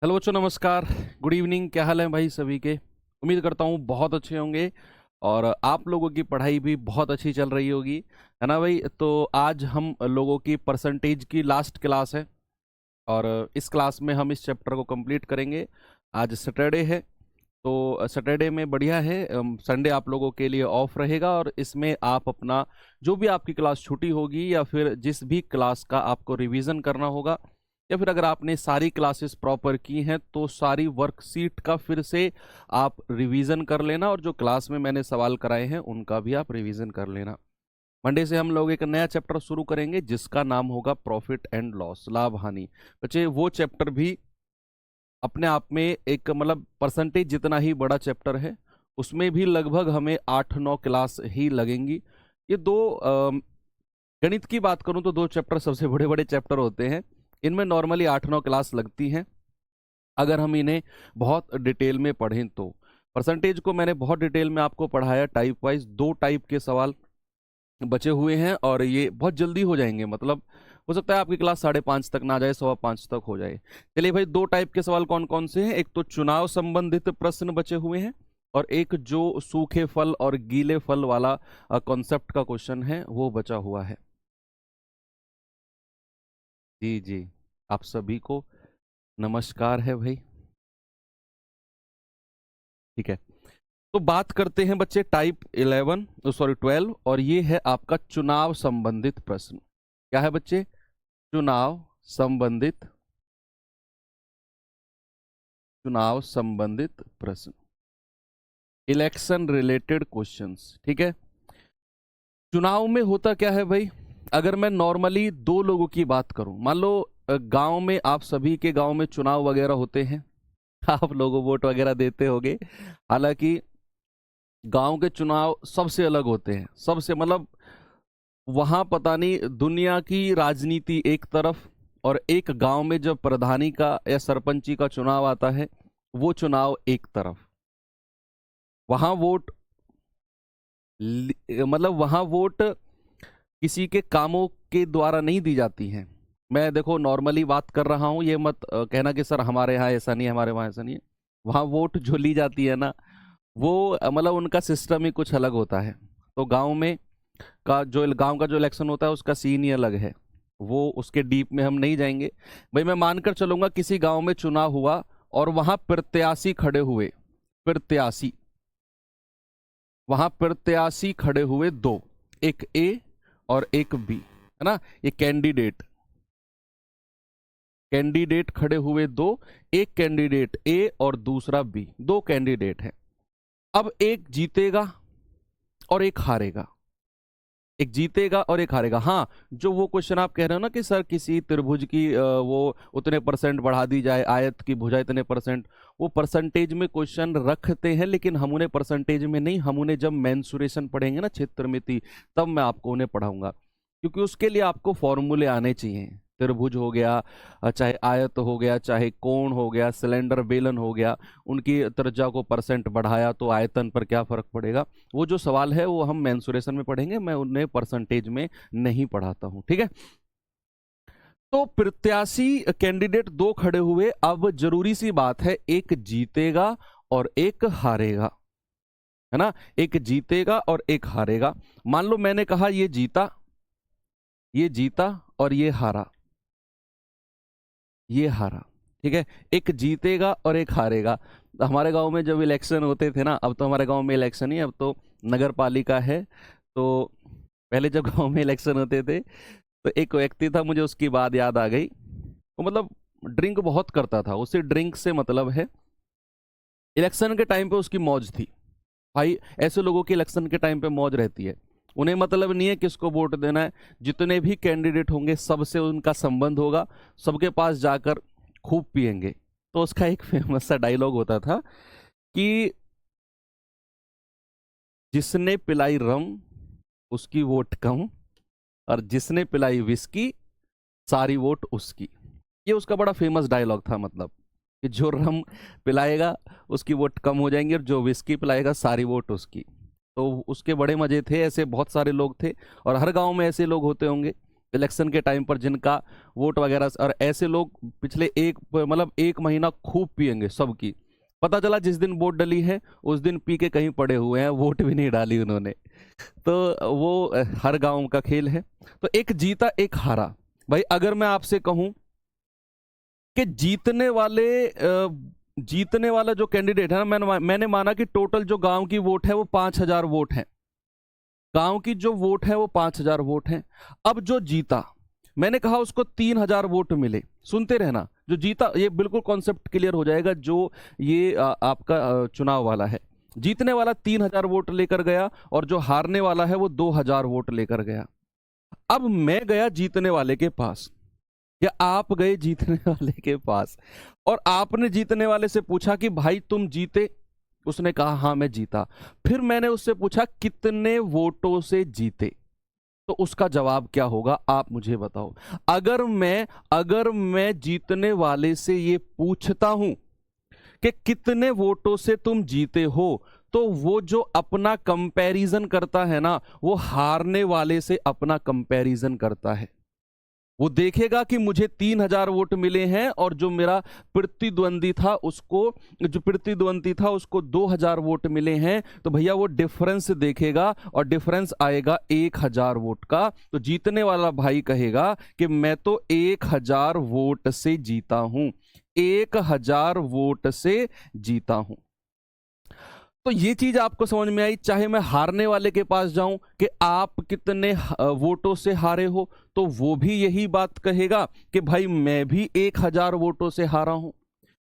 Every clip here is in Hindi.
हेलो बच्चों, नमस्कार। Good evening. क्या हाल है भाई सभी के? उम्मीद करता हूँ बहुत अच्छे होंगे और आप लोगों की पढ़ाई भी बहुत अच्छी चल रही होगी, है ना भाई? तो आज हम लोगों की परसेंटेज की लास्ट क्लास है और इस क्लास में हम इस चैप्टर को कंप्लीट करेंगे। आज सैटरडे है तो सैटरडे में बढ़िया है, संडे आप लोगों के लिए ऑफ रहेगा और इसमें आप अपना जो भी आपकी क्लास छुट्टी होगी या फिर जिस भी क्लास का आपको रिवीजन करना होगा या फिर अगर आपने सारी क्लासेस प्रॉपर की हैं तो सारी वर्कशीट का फिर से आप रिवीजन कर लेना और जो क्लास में मैंने सवाल कराए हैं उनका भी आप रिवीजन कर लेना। मंडे से हम लोग एक नया चैप्टर शुरू करेंगे जिसका नाम होगा प्रॉफिट एंड लॉस, लाभ हानि। बच्चे वो चैप्टर भी अपने आप में एक मतलब परसेंटेज जितना ही बड़ा चैप्टर है, उसमें भी लगभग हमें 8-9 क्लास ही लगेंगी। ये दो गणित की बात करूं तो दो चैप्टर सबसे बड़े बड़े चैप्टर होते हैं, इनमें नॉर्मली 8-9 क्लास लगती हैं अगर हम इन्हें बहुत डिटेल में पढ़ें तो। परसेंटेज को मैंने बहुत डिटेल में आपको पढ़ाया, टाइप वाइज 2 टाइप के सवाल बचे हुए हैं और ये बहुत जल्दी हो जाएंगे। मतलब हो सकता है आपकी क्लास 5:30 तक ना जाए, 5:15 तक हो जाए। चलिए भाई, 2 टाइप के सवाल कौन कौन से हैं? एक तो चुनाव संबंधित प्रश्न बचे हुए हैं और एक जो सूखे फल और गीले फल वाला कॉन्सेप्ट का क्वेश्चन है वो बचा हुआ है। जी जी, आप सभी को नमस्कार है भाई। ठीक है, तो बात करते हैं बच्चे टाइप 12 और ये है आपका चुनाव संबंधित प्रश्न। क्या है बच्चे? चुनाव संबंधित प्रश्न, इलेक्शन रिलेटेड क्वेश्चंस। ठीक है, चुनाव में होता क्या है भाई? अगर मैं नॉर्मली 2 लोगों की बात करूं, मान लो गांव में आप सभी के गांव में चुनाव वगैरह होते हैं आप लोगों वोट वगैरह देते होंगे। हालांकि गांव के चुनाव सबसे अलग होते हैं, सबसे मतलब वहां पता नहीं दुनिया की राजनीति एक तरफ और एक गांव में जब प्रधानी का या सरपंची का चुनाव आता है वो चुनाव एक तरफ। वहां वोट मतलब वहां वोट किसी के कामों के द्वारा नहीं दी जाती हैं। मैं देखो नॉर्मली बात कर रहा हूं, ये मत कहना कि सर हमारे यहाँ ऐसा नहीं है, हमारे वहाँ ऐसा नहीं है। वहां वोट जो ली जाती है ना, वो मतलब उनका सिस्टम ही कुछ अलग होता है। तो गांव का जो इलेक्शन होता है उसका सीन ही अलग है, वो उसके डीप में हम नहीं जाएंगे। भाई मैं मानकर चलूंगा किसी गांव में चुनाव हुआ और वहां प्रत्याशी खड़े हुए, प्रत्याशी वहां प्रत्याशी खड़े हुए 2, एक ए और एक बी, है ना? ये कैंडिडेट खड़े हुए 2, एक कैंडिडेट ए और दूसरा बी, 2 कैंडिडेट हैं। अब एक जीतेगा और एक हारेगा, एक जीतेगा और एक हारेगा। हाँ, जो वो क्वेश्चन आप कह रहे हो ना कि सर किसी त्रिभुज की वो उतने परसेंट बढ़ा दी जाए, आयत की भुजा इतने परसेंट, वो परसेंटेज में क्वेश्चन रखते हैं लेकिन हम उन्हें परसेंटेज में नहीं, हम उन्हें जब मेंसुरेशन पढ़ेंगे ना, क्षेत्रमिति, तब मैं आपको उन्हें पढ़ाऊंगा। क्योंकि उसके लिए आपको फॉर्मूले आने चाहिए। त्रिभुज हो गया, चाहे आयत हो गया, चाहे कोण हो गया, सिलेंडर बेलन हो गया, उनकी त्रिज्या को परसेंट बढ़ाया तो आयतन पर क्या फर्क पड़ेगा, वो जो सवाल है वो हम मेंसुरेशन में पढ़ेंगे, मैं उन्हें परसेंटेज में नहीं पढ़ाता हूं। ठीक है, तो प्रत्याशी कैंडिडेट 2 खड़े हुए। अब जरूरी सी बात है, एक जीतेगा और एक हारेगा, है ना? एक जीतेगा और एक हारेगा। मान लो मैंने कहा ये जीता और ये हारा, ये हारा। ठीक है, एक जीतेगा और एक हारेगा। हमारे गांव में जब इलेक्शन होते थे ना, अब तो हमारे गांव में इलेक्शन ही, अब तो नगर पालिका है। तो पहले जब गांव में इलेक्शन होते थे तो एक व्यक्ति था, मुझे उसकी बात याद आ गई। वो मतलब ड्रिंक बहुत करता था, उसे ड्रिंक से मतलब है। इलेक्शन के टाइम पे उसकी मौज थी भाई। ऐसे लोगों की इलेक्शन के टाइम पे मौज रहती है, उन्हें मतलब नहीं है किसको वोट देना है। जितने भी कैंडिडेट होंगे सबसे उनका संबंध होगा, सबके पास जाकर खूब पिएंगे। तो उसका एक फेमस सा डायलॉग होता था कि जिसने पिलाई रम उसकी वोट कम और जिसने पिलाई विस्की सारी वोट उसकी। ये उसका बड़ा फेमस डायलॉग था, मतलब कि जो रम पिलाएगा उसकी वोट कम हो जाएंगी और जो विस्की पिलाएगा सारी वोट उसकी। तो उसके बड़े मजे थे, ऐसे बहुत सारे लोग थे और हर गांव में ऐसे लोग होते होंगे इलेक्शन के टाइम पर जिनका वोट वगैरह, और ऐसे लोग पिछले एक महीना खूब पिएंगे सबकी। पता चला जिस दिन वोट डली है उस दिन पी के कहीं पड़े हुए हैं, वोट भी नहीं डाली उन्होंने। तो वो हर गांव का खेल है। तो एक जीता एक हारा। भाई अगर मैं आपसे कहूं कि जीतने वाला जो कैंडिडेट है ना, मैंने माना कि टोटल जो गांव की वोट है वो 5,000 वोट है। गांव की जो वोट है वो 5,000 वोट है। अब जो जीता, मैंने कहा उसको 3,000 वोट मिले। सुनते रहना, जो जीता, ये बिल्कुल कॉन्सेप्ट क्लियर हो जाएगा जो ये आपका चुनाव वाला है। जीतने वाला 3,000 वोट लेकर गया और जो हारने वाला है वो 2,000 वोट लेकर गया। अब मैं गया जीतने वाले के पास, या आप गए जीतने वाले के पास, और आपने जीतने वाले से पूछा कि भाई तुम जीते? उसने कहा हाँ मैं जीता। फिर मैंने उससे पूछा कितने वोटों से जीते? तो उसका जवाब क्या होगा आप मुझे बताओ। अगर मैं जीतने वाले से ये पूछता हूं कि कितने वोटों से तुम जीते हो, तो वो जो अपना कंपैरिजन करता है ना, वो हारने वाले से अपना कंपैरिजन करता है। वो देखेगा कि मुझे 3,000 वोट मिले हैं और जो प्रतिद्वंदी था उसको 2,000 वोट मिले हैं। तो भैया वो डिफरेंस देखेगा और डिफरेंस आएगा 1,000 वोट का। तो जीतने वाला भाई कहेगा कि मैं तो 1,000 वोट से जीता हूं, 1,000 वोट से जीता हूं। तो ये चीज आपको समझ में आई। चाहे मैं हारने वाले के पास जाऊं कि आप कितने वोटों से हारे हो, तो वो भी यही बात कहेगा कि भाई मैं भी 1,000 वोटों से हारा हूं।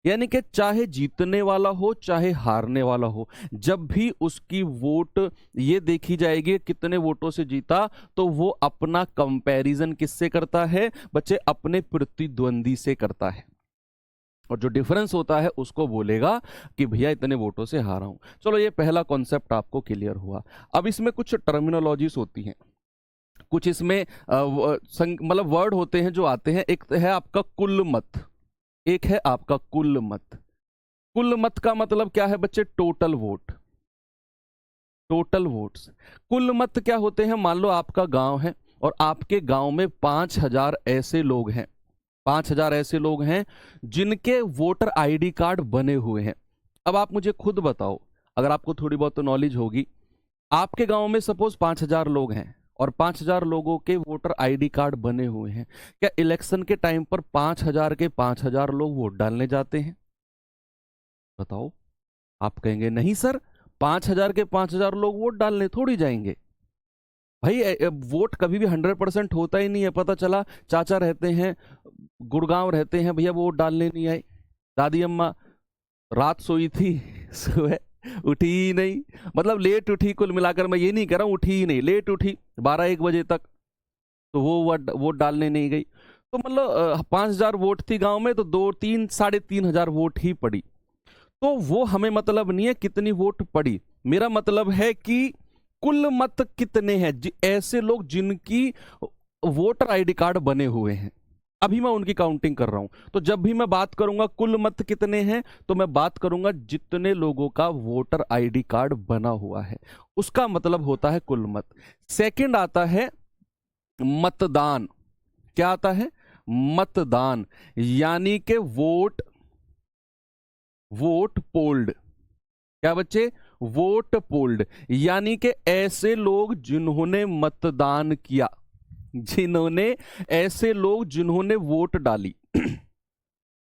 यानी कि चाहे जीतने वाला हो चाहे हारने वाला हो, जब भी उसकी वोट ये देखी जाएगी कितने वोटों से जीता, तो वो अपना कंपैरिजन किससे करता है बच्चे? अपने प्रतिद्वंदी से करता है। और जो डिफरेंस होता है उसको बोलेगा कि भैया इतने वोटों से हारा हूं। चलो ये पहला कॉन्सेप्ट आपको क्लियर हुआ। अब इसमें कुछ टर्मिनोलॉजीज होती हैं, कुछ इसमें मतलब वर्ड होते हैं जो आते हैं। एक है आपका कुल मत, एक है आपका कुल मत। कुल मत का मतलब क्या है बच्चे? Total vote, total votes. कुल मत क्या होते हैं? मान लो आपका गांव है और आपके गांव में 5,000 ऐसे लोग हैं, 5,000 ऐसे लोग हैं जिनके वोटर आईडी कार्ड बने हुए हैं। अब आप मुझे खुद बताओ, अगर आपको थोड़ी बहुत तो नॉलेज होगी, आपके गांव में सपोज 5,000 लोग हैं और 5,000 लोगों के वोटर आईडी कार्ड बने हुए हैं। क्या इलेक्शन के टाइम पर 5,000 के 5,000 लोग वोट डालने जाते हैं? बताओ। आप कहेंगे नहीं सर, 5,000 के 5,000 लोग वोट डालने थोड़ी जाएंगे। भाई वोट कभी भी 100% होता ही नहीं है। पता चला चाचा रहते हैं गुड़गांव रहते हैं, भैया वोट डालने नहीं आए। दादी अम्मा रात सोई थी, सुबह उठी ही नहीं, मतलब लेट उठी। कुल मिलाकर मैं ये नहीं कह रहा हूं उठी ही नहीं, लेट उठी 12-1 बजे तक, तो वो वोट डालने नहीं गई। तो मतलब 5,000 वोट थी गांव में, तो 2-3 3,500 वोट ही पड़ी। तो वो हमें मतलब नहीं है कितनी वोट पड़ी, मेरा मतलब है कि कुल मत कितने हैं ऐसे लोग जिनकी वोटर आईडी कार्ड बने हुए हैं। अभी मैं उनकी काउंटिंग कर रहा हूं। तो जब भी मैं बात करूंगा कुल मत कितने हैं, तो मैं बात करूंगा जितने लोगों का वोटर आईडी कार्ड बना हुआ है, उसका मतलब होता है कुल मत। सेकंड आता है मतदान। क्या आता है? मतदान, यानी कि वोट पोल्ड। क्या बच्चे? वोट पोल्ड, यानी कि ऐसे लोग जिन्होंने मतदान किया, ऐसे लोग जिन्होंने वोट डाली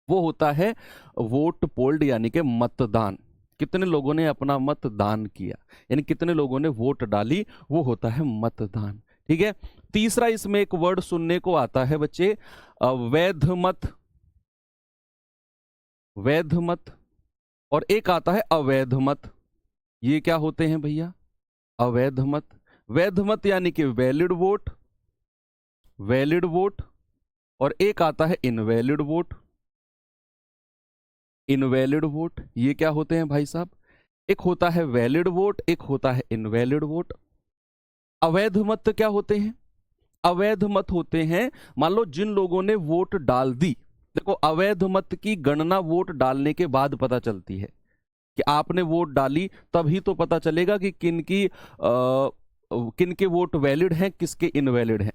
वो होता है वोट पोल्ड, यानी कि मतदान। कितने लोगों ने अपना मतदान किया, यानी कितने लोगों ने वोट डाली, वो होता है मतदान। ठीक है। तीसरा इसमें एक वर्ड सुनने को आता है बच्चे, वैध मत। वैध मत। और एक आता है अवैध मत। ये क्या होते हैं भैया? अवैध मत। वैध मत यानी कि वैलिड वोट, वैलिड वोट। और एक आता है इनवैलिड वोट, इनवैलिड वोट। ये क्या होते हैं भाई साहब? एक होता है वैलिड वोट, एक होता है इनवैलिड वोट। अवैध मत क्या होते हैं? अवैध मत होते हैं, मान लो जिन लोगों ने वोट डाल दी। देखो अवैध मत की गणना वोट डालने के बाद पता चलती है कि आपने वोट डाली, तभी तो पता चलेगा कि किनके वोट वैलिड हैं, किसके इनवैलिड हैं।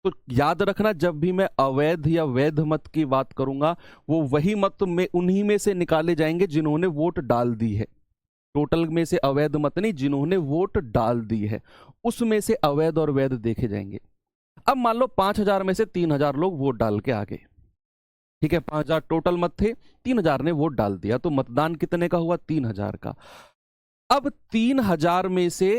तो याद रखना, जब भी मैं अवैध या वैध मत की बात करूंगा, वो वही मत में उन्हीं में से निकाले जाएंगे जिन्होंने वोट डाल दी है। टोटल में से अवैध मत नहीं, जिन्होंने वोट डाल दी है उसमें से अवैध और वैध देखे जाएंगे। अब मान लो 5,000 में से 3,000 लोग वोट डाल के आ गए, ठीक है, 5,000 टोटल मत थे, 3,000 ने वोट डाल दिया, तो मतदान कितने का हुआ? 3,000 का। अब 3,000 में से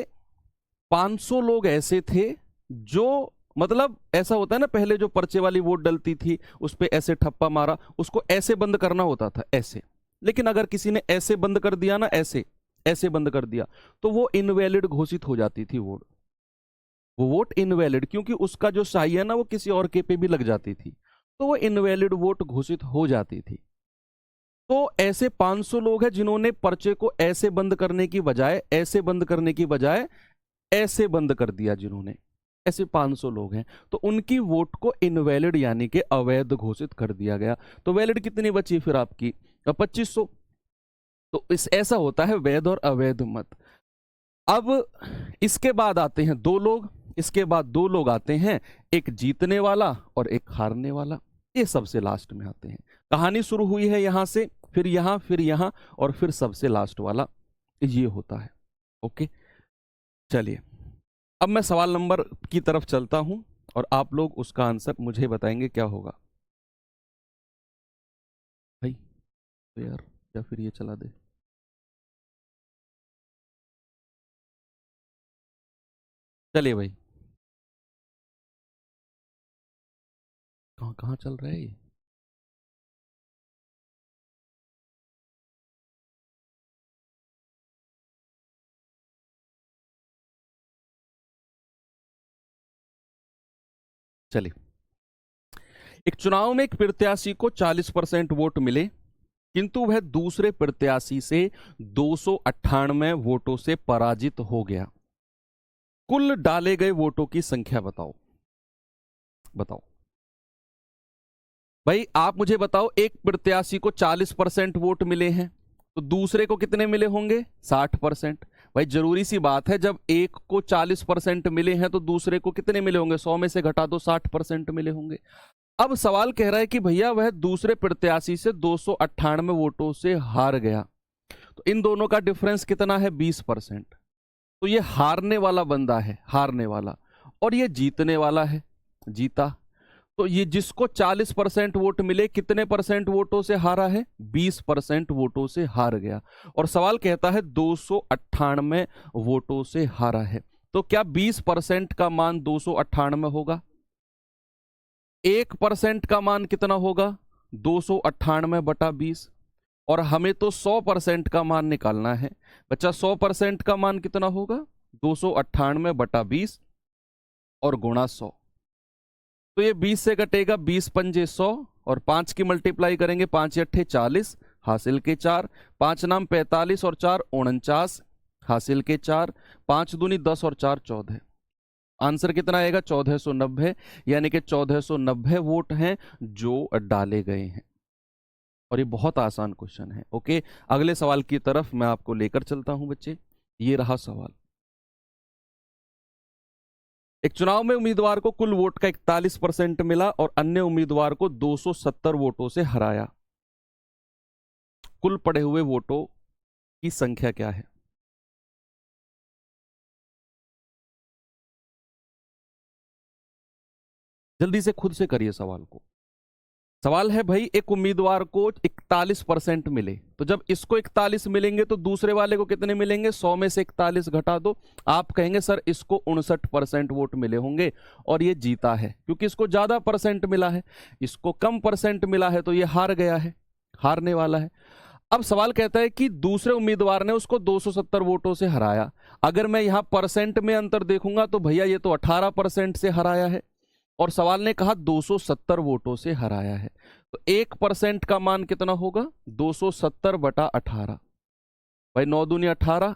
500 लोग ऐसे थे जो, मतलब ऐसा होता है ना, पहले जो पर्चे वाली वोट डलती थी उस पे ऐसे ठप्पा मारा, उसको ऐसे बंद करना होता था, ऐसे। लेकिन अगर किसी ने ऐसे बंद कर दिया ना, ऐसे ऐसे बंद कर दिया, तो वो इनवैलिड घोषित हो जाती थी वोट। वो वोट इनवैलिड, क्योंकि उसका जो साई है ना वो किसी और के पे भी लग जाती थी, तो वो इनवैलिड वोट घोषित हो जाती थी। तो ऐसे 500 लोग हैं जिन्होंने पर्चे को ऐसे बंद करने की बजाय, ऐसे बंद करने की बजाय ऐसे बंद कर दिया, जिन्होंने, ऐसे 500 लोग हैं, तो उनकी वोट को इनवैलिड यानी कि अवैध घोषित कर दिया गया। तो वैलिड कितनी बची फिर आपकी? 2500। तो इस ऐसा होता है वैध और अवैध मत। अब इसके बाद आते हैं 2 लोग, इसके बाद 2 लोग आते हैं, एक जीतने वाला और एक हारने वाला, ये सबसे लास्ट में आते हैं। कहानी शुरू हुई है यहां से, फिर यहां, फिर यहां, और फिर सबसे लास्ट वाला ये होता है। ओके, चलिए अब मैं सवाल नंबर की तरफ चलता हूं और आप लोग उसका आंसर मुझे बताएंगे क्या होगा। भाई तो यार, या फिर ये चला दे। चलिए भाई, कहाँ कहाँ चल रहा है ये? चलिए, एक चुनाव में एक प्रत्याशी को 40% वोट मिले, किंतु वह दूसरे प्रत्याशी से 298 वोटों से पराजित हो गया। कुल डाले गए वोटों की संख्या बताओ। बताओ भाई, आप मुझे बताओ, एक प्रत्याशी को 40% वोट मिले हैं, तो दूसरे को कितने मिले होंगे? 60%। भाई जरूरी सी बात है, जब एक को 40% मिले हैं तो दूसरे को कितने मिले होंगे? 100 में से घटा दो, 60% मिले होंगे। अब सवाल कह रहा है कि भैया वह दूसरे प्रत्याशी से 298 वोटों से हार गया, तो इन दोनों का डिफरेंस कितना है? 20%। तो ये हारने वाला बंदा है, हारने वाला, और ये जीतने वाला है, जीता। तो ये जिसको 40% वोट मिले, कितने परसेंट वोटों से हारा है? 20% वोटों से हार गया। और सवाल कहता है 298 वोटों से हारा है, तो क्या 20% का मान 298 होगा? 1% का मान कितना होगा? 298/20। और हमें तो 100% का मान निकालना है बच्चा। 100% का मान कितना होगा? 298/20 और गुणा 100। तो ये 20 से कटेगा, 20 पंजे 100, और 5 की मल्टीप्लाई करेंगे, 5 अट्ठे 40, हासिल के 4, 5 नाम 45 और 4 49, हासिल के 4, 5 दूनी 10 और 4 14। आंसर कितना आएगा? 1490, यानी कि 1490 वोट हैं जो डाले गए हैं। और ये बहुत आसान क्वेश्चन है। ओके, अगले सवाल की तरफ मैं आपको लेकर चलता हूं बच्चे। ये रहा सवाल। एक चुनाव में उम्मीदवार को कुल वोट का 41% मिला और अन्य उम्मीदवार को 270 वोटों से हराया। कुल पड़े हुए वोटों की संख्या क्या है? जल्दी से खुद से करिए सवाल को। सवाल है भाई, एक उम्मीदवार को 41% मिले, तो जब इसको 41 मिलेंगे तो दूसरे वाले को कितने मिलेंगे? 100 में से 41 घटा दो। आप कहेंगे सर इसको 59% वोट मिले होंगे और ये जीता है, क्योंकि इसको ज्यादा परसेंट मिला है। इसको कम परसेंट मिला है तो ये हार गया है, हारने वाला है। अब सवाल कहता है कि दूसरे उम्मीदवार ने उसको 270 वोटों से हराया। अगर मैं यहां परसेंट में अंतर देखूंगा तो भैया ये तो 18% से हराया है, और सवाल ने कहा 270 वोटों से हराया है। तो 1% का मान कितना होगा? 270/18। भाई 9 दूनी 18,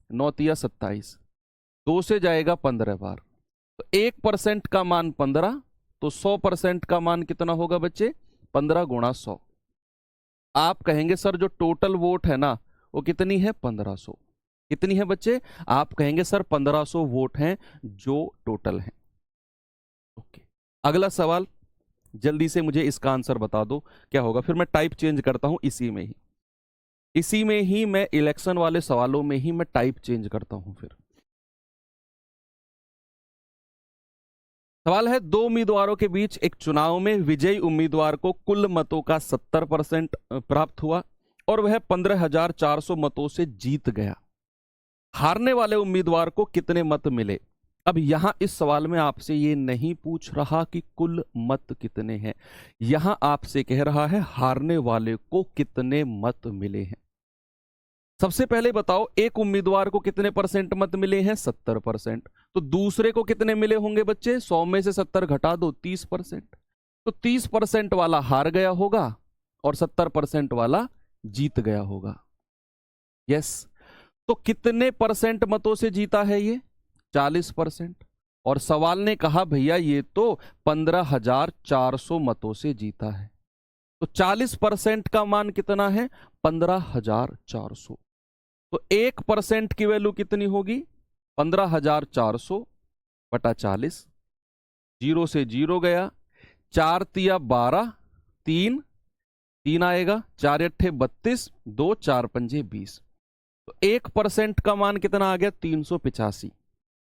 9 तिया 27, 2 से जाएगा 15 बार, तो 1% का मान 15, तो 100% का मान कितना होगा बच्चे? 15 गुणा 100। आप कहेंगे सर जो टोटल वोट है ना वो कितनी है? 1500। कितनी है बच्चे? आप कहेंगे सर 1500 वोट हैं जो टोटल हैं। ओके, अगला सवाल, जल्दी से मुझे इसका आंसर बता दो क्या होगा, फिर मैं टाइप चेंज करता हूं इसी में ही मैं इलेक्शन वाले सवालों में ही मैं टाइप चेंज करता हूं। फिर सवाल है, दो उम्मीदवारों के बीच एक चुनाव में विजयी उम्मीदवार को कुल मतों का 70% प्राप्त हुआ और वह 15,400 मतों से जीत गया। हारने वाले उम्मीदवार को कितने मत मिले? अब यहां इस सवाल में आपसे ये नहीं पूछ रहा कि कुल मत कितने हैं, यहां आपसे कह रहा है हारने वाले को कितने मत मिले हैं। सबसे पहले बताओ, एक उम्मीदवार को कितने परसेंट मत मिले हैं? 70%। तो दूसरे को कितने मिले होंगे बच्चे? 100 में से 70 घटा दो, 30%। तो 30% वाला हार गया होगा और 70% वाला जीत गया होगा। यस। तो कितने परसेंट मतों से जीता है ये? 40%। और सवाल ने कहा भैया ये तो 15,400 मतों से जीता है, तो 40% का मान कितना है? 15,400। तो 1% की वैल्यू कितनी होगी? 15,400 बटा 40। जीरो से जीरो गया, 4 तिया 12, 3 आएगा, 4 अट्ठे 32, 2 4 पंजे 20। तो 1% का मान कितना आ गया? 385।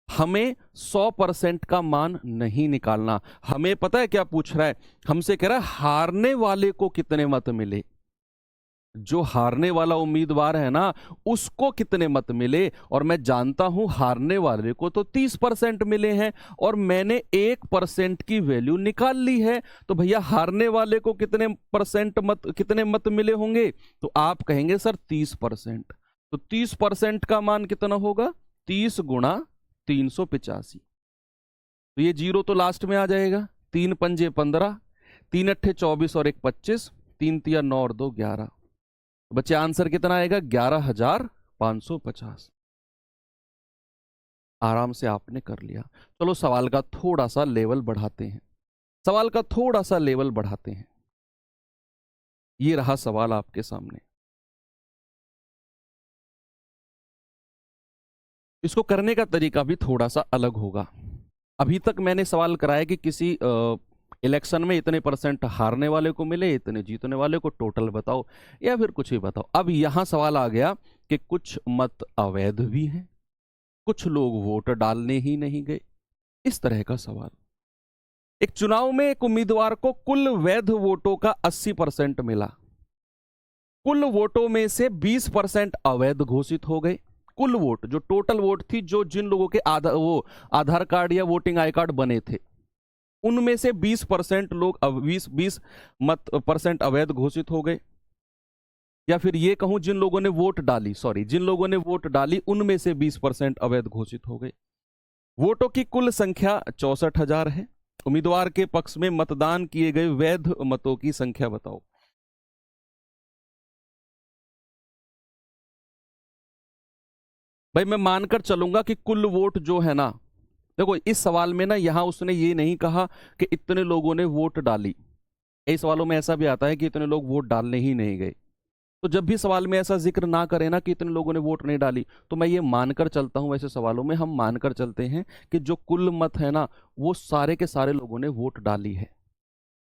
हमें 100% का मान नहीं निकालना, हमें पता है क्या पूछ रहा है? हमसे कह रहा है हारने वाले को कितने मत मिले। जो हारने वाला उम्मीदवार है ना, उसको कितने मत मिले, और मैं जानता हूं हारने वाले को तो 30% मिले हैं और मैंने 1% की वैल्यू निकाल ली है। तो भैया हारने वाले को कितने मत मिले होंगे? तो आप कहेंगे सर 30%। तो 30% का मान कितना होगा? 30 गुणा 385। तो ये जीरो तो लास्ट में आ जाएगा। 3 पंजे 15, 3 अट्ठे 24 और 1 25, 3 तिया 9 और 2 11। बच्चे आंसर कितना आएगा? 11,550। आराम से आपने कर लिया। चलो सवाल का थोड़ा सा लेवल बढ़ाते हैं, ये रहा सवाल आपके सामने। इसको करने का तरीका भी थोड़ा सा अलग होगा। अभी तक मैंने सवाल कराया कि किसी इलेक्शन में इतने परसेंट हारने वाले को मिले, इतने जीतने वाले को, टोटल बताओ या फिर कुछ भी बताओ। अब यहां सवाल आ गया कि कुछ मत अवैध भी हैं, कुछ लोग वोट डालने ही नहीं गए, इस तरह का सवाल। एक चुनाव में एक उम्मीदवार को कुल वैध वोटों का 80% मिला, कुल वोटों में से 20% अवैध घोषित हो गए। कुल वोट जो टोटल वोट थी, जो जिन लोगों के आधार कार्ड या वोटिंग आई कार्ड बने थे, उनमें से 20% लोग 20% अवैध घोषित हो गए। या फिर ये कहूं जिन लोगों ने वोट डाली उनमें से 20% अवैध घोषित हो गए। वोटों की कुल संख्या 64,000 है। उम्मीदवार के पक्ष में मतदान किए गए वैध मतों की संख्या बताओ। भाई मैं मानकर चलूंगा कि कुल वोट जो है ना, देखो इस सवाल में ना यहां उसने ये नहीं कहा कि इतने लोगों ने वोट डाली। कई सवालों में ऐसा भी आता है कि इतने लोग वोट डालने ही नहीं गए। तो जब भी सवाल में ऐसा जिक्र ना करें ना कि इतने लोगों ने वोट नहीं डाली, तो मैं ये मानकर चलता हूं, ऐसे सवालों में हम मानकर चलते हैं कि जो कुल मत है ना, वो सारे के सारे लोगों ने वोट डाली है।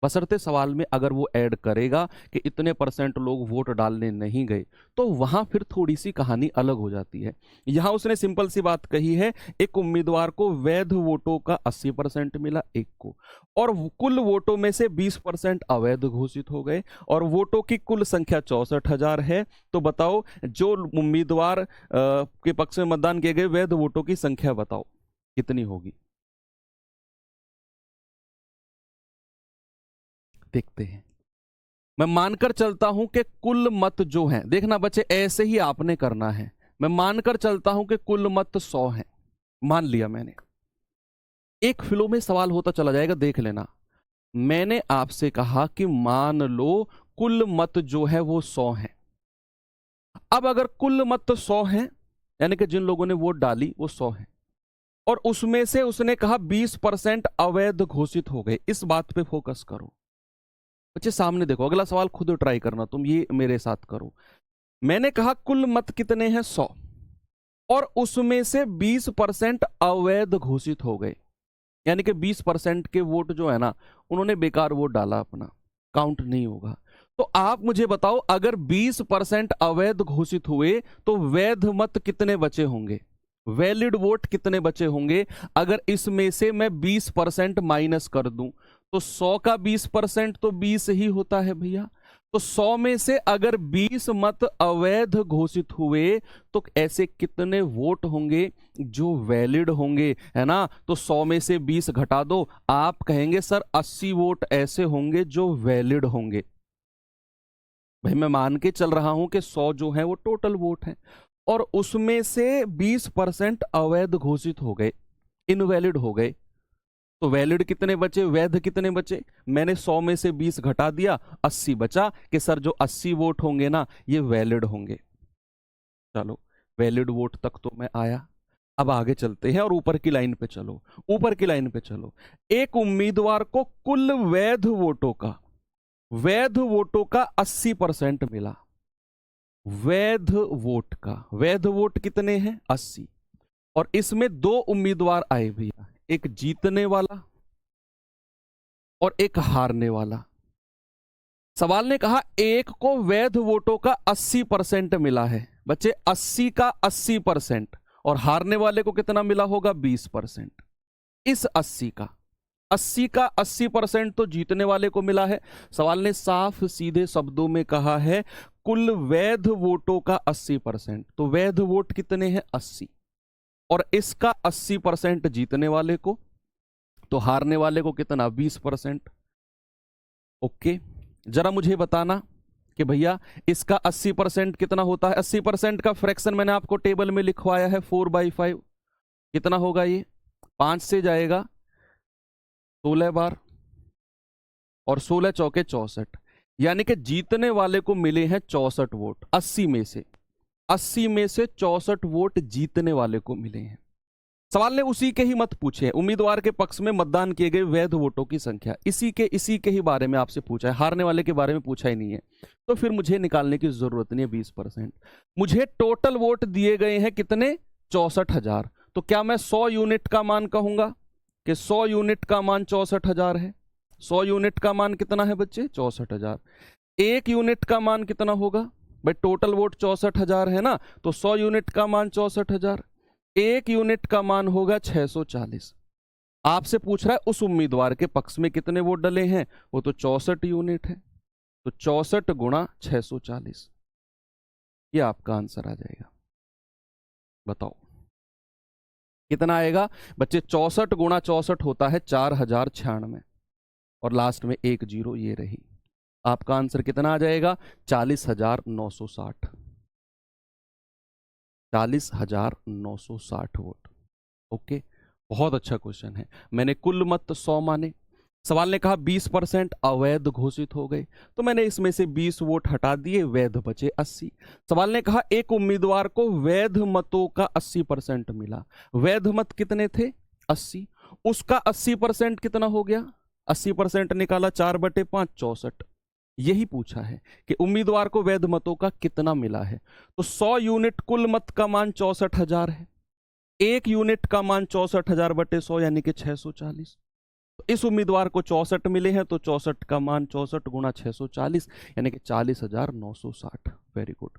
बशर्ते सवाल में अगर वो ऐड करेगा कि इतने परसेंट लोग वोट डालने नहीं गए, तो वहां फिर थोड़ी सी कहानी अलग हो जाती है। यहां उसने सिंपल सी बात कही है, एक उम्मीदवार को वैध वोटों का 80% मिला एक को, और कुल वोटों में से 20% अवैध घोषित हो गए, और वोटों की कुल संख्या 64,000 है। तो बताओ जो उम्मीदवार के पक्ष में मतदान किए गए वैध वोटों की संख्या बताओ कितनी होगी। देखते हैं। मैं मानकर चलता हूं कि कुल मत जो हैं, देखना बच्चे ऐसे ही आपने करना है। मैं मानकर चलता हूं कि कुल मत 100 हैं, मान लिया मैंने। एक फ्लो में सवाल होता चला जाएगा, देख लेना। मैंने आपसे कहा कि मान लो कुल मत जो है वो 100 हैं। अब अगर कुल मत 100 हैं, यानी कि जिन लोगों ने वोट डाली वो 100 हैं, और उसमें से उसने कहा 20% अवैध घोषित हो गए, इस बात पे फोकस करो बच्चे। सामने देखो, अगला सवाल खुद ट्राई करना, तुम ये मेरे साथ करो। मैंने कहा कुल मत कितने हैं? 100, और उसमें से 20% अवैध घोषित हो गए। यानी कि 20% के वोट जो है ना, उन्होंने बेकार वोट डाला अपना, काउंट नहीं होगा। तो आप मुझे बताओ, अगर 20% अवैध घोषित हुए तो वैध मत कितने बचे होंगे, वैलिड वोट कितने बचे होंगे? अगर इसमें से मैं 20% माइनस कर दूं तो 100 का 20% तो 20 ही होता है भैया। तो 100 में से अगर 20 मत अवैध घोषित हुए तो ऐसे कितने वोट होंगे जो वैलिड होंगे, है ना? तो 100 में से 20 घटा दो, आप कहेंगे सर 80 वोट ऐसे होंगे जो वैलिड होंगे। भाई मैं मान के चल रहा हूं कि 100 जो है वो टोटल वोट है, और उसमें से 20% अवैध घोषित हो गए, इनवैलिड हो गए, तो वैलिड कितने बचे, वैध कितने बचे? मैंने 100 में से 20 घटा दिया, 80 बचा, कि सर जो 80 वोट होंगे ना ये वैलिड होंगे। चलो वैलिड वोट तक तो मैं आया, अब आगे चलते हैं और ऊपर की लाइन पे चलो, ऊपर की लाइन पे चलो। एक उम्मीदवार को कुल वैध वोटों का 80% मिला। वैध वोट कितने हैं? 80। और इसमें दो उम्मीदवार आए भैया, एक जीतने वाला और एक हारने वाला। सवाल ने कहा एक को वैध वोटों का 80% मिला है बच्चे, 80 का 80%, और हारने वाले को कितना मिला होगा? 20%। इस 80 का 80% तो जीतने वाले को मिला है। सवाल ने साफ सीधे शब्दों में कहा है कुल वैध वोटों का 80%, तो वैध वोट कितने हैं? 80, और इसका 80% जीतने वाले को, तो हारने वाले को कितना? 20%। ओके, जरा मुझे बताना कि भैया इसका 80% कितना होता है? 80% का फ्रैक्शन मैंने आपको टेबल में लिखवाया है 4/5। कितना होगा ये? 5 से जाएगा 16 बार, और 16 चौके 64, यानी कि जीतने वाले को मिले हैं 64 वोट। 80 में से 64 वोट जीतने वाले को मिले हैं। सवाल ने उसी के ही मत पूछे हैं, उम्मीदवार के पक्ष में मतदान किए गए वैध वोटों की संख्या, इसी के ही बारे में आपसे पूछा है, हारने वाले के बारे में पूछा ही नहीं है। तो फिर मुझे निकालने की जरूरत नहीं है 20%। मुझे टोटल वोट दिए गए हैं कितने? 64,000। तो क्या मैं 100 यूनिट का मान कहूंगा कि 100 यूनिट का मान 64,000 है? 100 यूनिट का मान कितना है बच्चे? 64,000। 1 यूनिट का मान कितना होगा भाई? टोटल वोट 64,000 है ना, तो 100 यूनिट का मान 64,000, 1 यूनिट का मान होगा 640। आपसे पूछ रहा है उस उम्मीदवार के पक्ष में कितने वोट डले हैं, वो तो 64 यूनिट है, तो 64 गुणा 640, ये आपका आंसर आ जाएगा। बताओ कितना आएगा बच्चे? 64 गुणा 64 होता है 4096, और लास्ट में 1 जीरो ये रही। आपका आंसर कितना आ जाएगा? 40,960। 40,960 वोट। ओके, बहुत अच्छा क्वेश्चन है। मैंने कुल मत 100 माने, सवाल ने कहा 20% अवैध घोषित हो गए, तो मैंने इसमें से 20 वोट हटा दिए, वैध बचे 80। सवाल ने कहा एक उम्मीदवार को वैध मतों का 80% मिला, वैध मत कितने थे? 80, उसका 80% कितना हो गया? 80% निकाला 4/5, 64। यही पूछा है कि उम्मीदवार को वैध मतों का कितना मिला है। तो 100 यूनिट कुल मत का मान 64,000 है, 1 यूनिट का मान 64,000/100 यानी कि 640। तो इस उम्मीदवार को 64 मिले हैं, तो 64 का मान 64 गुणा 640 यानी कि 40,960। Very good.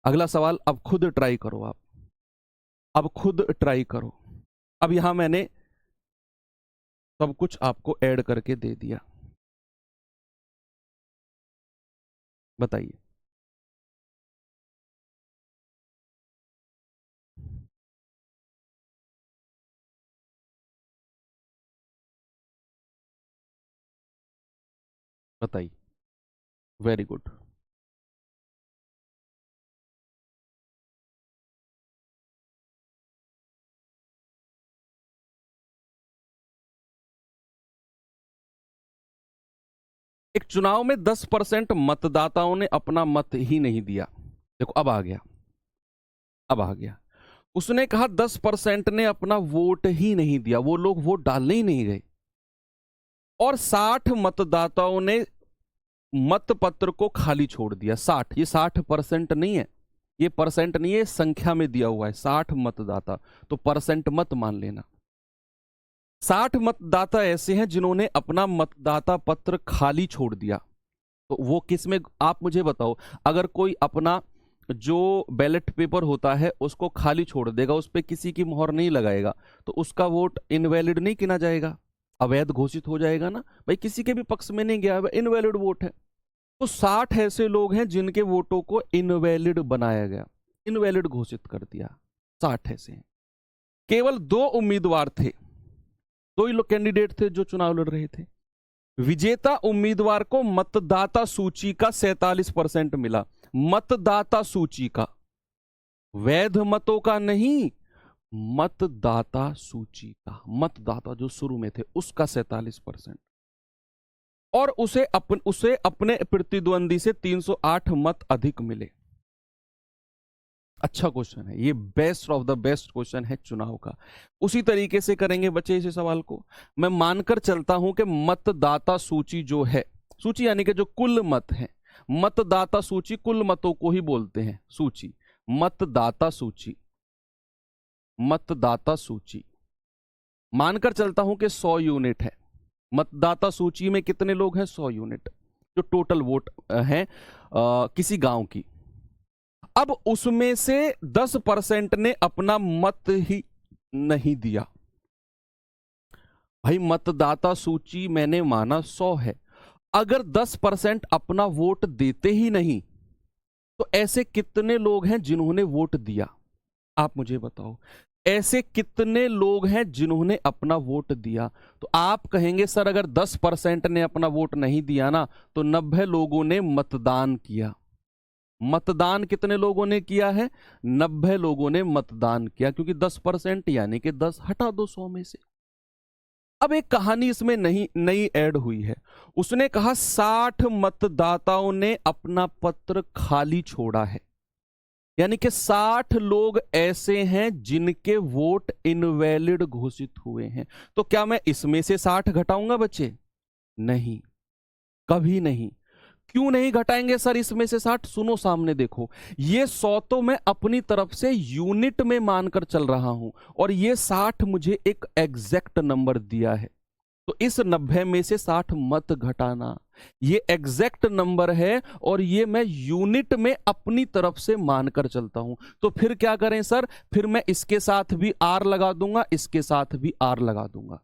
अगला सवाल अब खुद ट्राई करो, आप अब खुद ट्राई करो। अब यहां मैंने सब कुछ आपको ऐड करके दे दिया, बताइए। बताइए, वेरी गुड। एक चुनाव में 10% मतदाताओं ने अपना मत ही नहीं दिया। देखो अब आ गया, अब आ गया। उसने कहा 10% ने अपना वोट ही नहीं दिया, वो लोग वोट डालने ही नहीं गए, और 60 मतदाताओं ने मतपत्र को खाली छोड़ दिया। 60, ये 60% नहीं है, ये परसेंट नहीं है, संख्या में दिया हुआ है 60 मतदाता, तो परसेंट मत मान लेना। 60 मतदाता ऐसे हैं जिन्होंने अपना मतदाता पत्र खाली छोड़ दिया। तो वो किस में, आप मुझे बताओ, अगर कोई अपना जो बैलेट पेपर होता है उसको खाली छोड़ देगा, उस पर किसी की मोहर नहीं लगाएगा, तो उसका वोट इनवैलिड नहीं गिना जाएगा, अवैध घोषित हो जाएगा ना भाई, किसी के भी पक्ष में नहीं गया, इनवैलिड वोट है। तो 60 ऐसे लोग हैं जिनके वोटों को इनवैलिड बनाया गया, इनवैलिड घोषित कर दिया। 60 ऐसे हैं। केवल 2 उम्मीदवार थे, 2 ही लोग कैंडिडेट थे जो चुनाव लड़ रहे थे। विजेता उम्मीदवार को मतदाता सूची का 47% मिला। मतदाता सूची का, वैध मतों का नहीं, मतदाता सूची का, मतदाता जो शुरू में थे उसका 47%। और उसे अपने प्रतिद्वंदी से 308 मत अधिक मिले। अच्छा क्वेश्चन है ये, best of the best question है चुनाव का। उसी तरीके से करेंगे बच्चे इस सवाल को। मैं मानकर चलता हूं कि मतदाता सूची जो है, सूची यानी कि जो कुल मत है, मतदाता सूची कुल मतों को ही बोलते हैं सूची। मतदाता सूची, मतदाता सूची मानकर चलता हूं कि 100 यूनिट है। मतदाता सूची में कितने लोग हैं? 100 यूनिट, जो टोटल वोट हैं किसी गांव की। अब उसमें से 10% ने अपना मत ही नहीं दिया। भाई मतदाता सूची मैंने माना 100 है, अगर 10% अपना वोट देते ही नहीं तो ऐसे कितने लोग हैं जिन्होंने वोट दिया? आप मुझे बताओ, ऐसे कितने लोग हैं जिन्होंने अपना वोट दिया? तो आप कहेंगे सर अगर 10% ने अपना वोट नहीं दिया ना, तो 90 लोगों ने मतदान किया। मतदान कितने लोगों ने किया है? 90 लोगों ने मतदान किया, क्योंकि 10% यानी कि 10 हटा दो 100 में से। अब एक कहानी इसमें नई ऐड हुई है। उसने कहा 60 मतदाताओं ने अपना पत्र खाली छोड़ा है, यानी कि 60 लोग ऐसे हैं जिनके वोट इनवैलिड घोषित हुए हैं। तो क्या मैं इसमें से 60 घटाऊंगा बच्चे? नहीं, कभी नहीं। क्यों नहीं घटाएंगे सर इसमें से 60? सुनो सामने देखो, ये 100 तो मैं अपनी तरफ से यूनिट में मानकर चल रहा हूं, और ये 60 मुझे एक एग्जैक्ट नंबर दिया है। तो इस 90 में से 60 मत घटाना, ये एग्जैक्ट नंबर है, और ये मैं यूनिट में अपनी तरफ से मानकर चलता हूं। तो फिर क्या करें सर? फिर मैं इसके साथ भी आर लगा दूंगा, इसके साथ भी आर लगा दूंगा।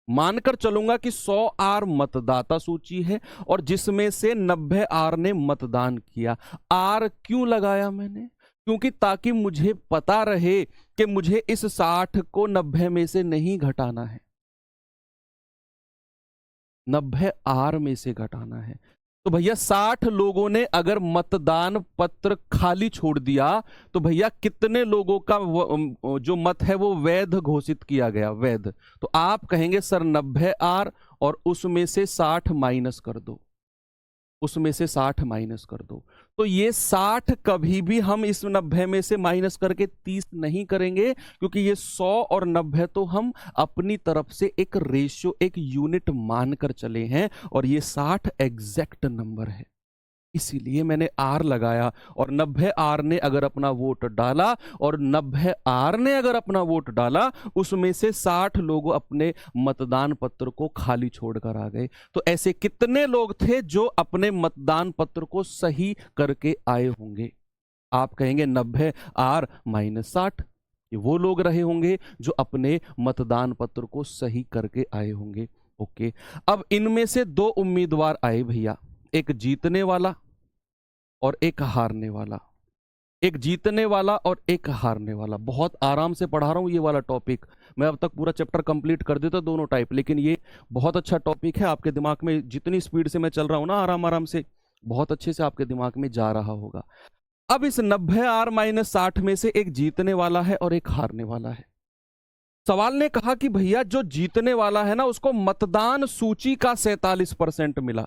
मानकर चलूंगा कि 100 आर मतदाता सूची है, और जिसमें से 90 आर ने मतदान किया। आर क्यों लगाया मैंने? क्योंकि ताकि मुझे पता रहे कि मुझे इस 60 को 90 में से नहीं घटाना है, 90 आर में से घटाना है। तो भैया 60 लोगों ने अगर मतदान पत्र खाली छोड़ दिया, तो भैया कितने लोगों का जो मत है वो वैध घोषित किया गया? वैध। तो आप कहेंगे सर 90 आर और उसमें से 60 माइनस कर दो, उसमें से 60 माइनस कर दो। तो ये 60 कभी भी हम इस 90 में से माइनस करके 30 नहीं करेंगे, क्योंकि ये 100 और 90 तो हम अपनी तरफ से एक रेशियो, एक यूनिट मानकर चले हैं, और ये 60 एग्जैक्ट नंबर है, इसीलिए मैंने आर लगाया। और 90 आर ने अगर अपना वोट डाला, और 90 आर ने अगर अपना वोट डाला, उसमें से 60 लोग अपने मतदान पत्र को खाली छोड़कर आ गए। तो ऐसे कितने लोग थे जो अपने मतदान पत्र को सही करके आए होंगे? आप कहेंगे 90 आर माइनस 60, ये वो लोग रहे होंगे जो अपने मतदान पत्र को सही करके आए होंगे। ओके, अब इनमें से 2 उम्मीदवार आए भैया, एक जीतने वाला और एक हारने वाला। एक जीतने वाला और एक हारने वाला। बहुत आराम से पढ़ा रहा हूं ये वाला टॉपिक, मैं अब तक पूरा चैप्टर कंप्लीट कर देता दोनों टाइप, लेकिन ये बहुत अच्छा टॉपिक है। आपके दिमाग में जितनी स्पीड से मैं चल रहा हूं ना, आराम आराम से, बहुत अच्छे से आपके दिमाग में जा रहा होगा। अब इस 90 आर माइनस 60 में से एक जीतने वाला है और एक हारने वाला है। सवाल ने कहा कि भैया जो जीतने वाला है ना, उसको मतदान सूची का 47% मिला।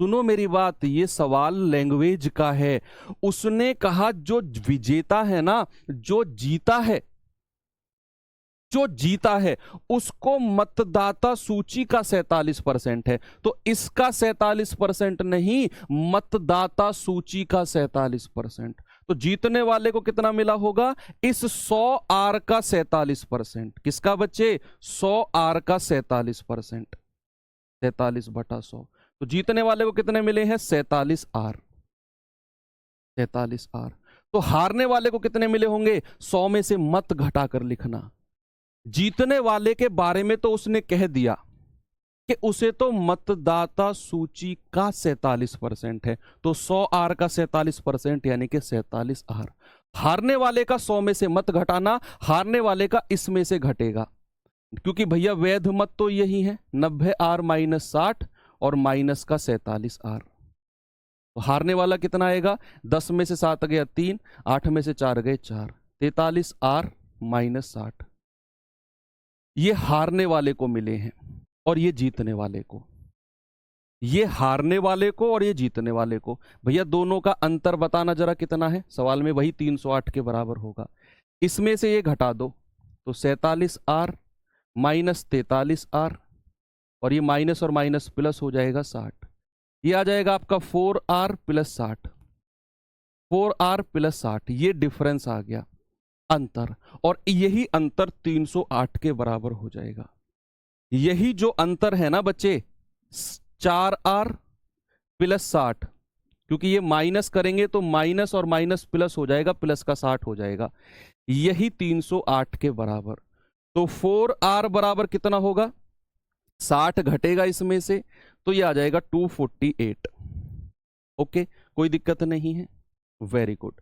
सुनो मेरी बात, ये सवाल लैंग्वेज का है। उसने कहा जो विजेता है ना, जो जीता है, जो जीता है उसको मतदाता सूची का 47% है। तो इसका 47% नहीं, मतदाता सूची का 47%। तो जीतने वाले को कितना मिला होगा? इस 100 आर का 47%। किसका बच्चे? 100 आर का 47%, 47/100। तो जीतने वाले को कितने मिले हैं? 47 आर, 47 आर। तो हारने वाले को कितने मिले होंगे? 100 में से मत घटाकर लिखना। जीतने वाले के बारे में तो उसने कह दिया कि उसे तो मतदाता सूची का 47% है, तो 100 आर का 47% यानी कि 47 आर। हारने वाले का 100 में से मत घटाना, हारने वाले का इसमें से घटेगा, क्योंकि भैया वैध मत तो यही है, 90 आर माइनस 60 और माइनस का 47 आर। तो हारने वाला कितना आएगा? 10 में से 7 गया 3, 8 में से 4 गए 4, 43 आर माइनस 60। ये हारने वाले को मिले हैं और ये जीतने वाले को, ये हारने वाले को और ये जीतने वाले को। भैया दोनों का अंतर बताना जरा कितना है? सवाल में वही 308 के बराबर होगा। इसमें से ये घटा दो तो 47 आर माइनस 43 आर, और ये माइनस और माइनस प्लस हो जाएगा 60। ये आ जाएगा आपका 4 आर प्लस 60, 4 आर प्लस 60। ये डिफरेंस आ गया, अंतर, और यही अंतर 308 के बराबर हो जाएगा। यही जो अंतर है ना बच्चे, 4 आर प्लस 60, क्योंकि ये माइनस करेंगे तो माइनस और माइनस प्लस हो जाएगा, प्लस का 60 हो जाएगा, यही 308 के बराबर। तो 4 आर बराबर कितना होगा? 60 घटेगा इसमें से, तो ये आ जाएगा 248। ओके, कोई दिक्कत नहीं है, वेरी गुड।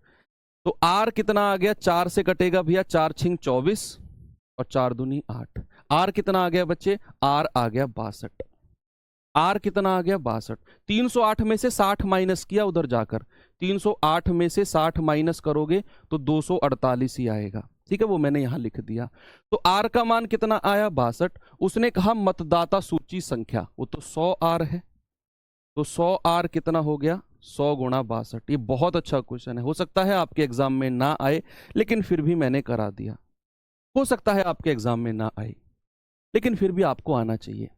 तो आर कितना आ गया? 4 से कटेगा भैया, 4 छिंग 24 और 4 दूनी 8। आर कितना आ गया बच्चे? आर आ गया 62। आर कितना आ गया? 62। 308 में से 60 माइनस किया उधर जाकर, 308 में से 60 माइनस करोगे तो 248 ही आएगा, ठीक है, वो मैंने यहां लिख दिया। तो आर का मान कितना आया? 62। उसने कहा मतदाता सूची संख्या, वो तो 100 आर है, तो 100 आर कितना हो गया? 100 गुणा 62। ये बहुत अच्छा क्वेश्चन है, हो सकता है आपके एग्जाम में ना आए, लेकिन फिर भी मैंने करा दिया। हो सकता है आपके एग्जाम में ना आए, लेकिन फिर भी आपको आना चाहिए,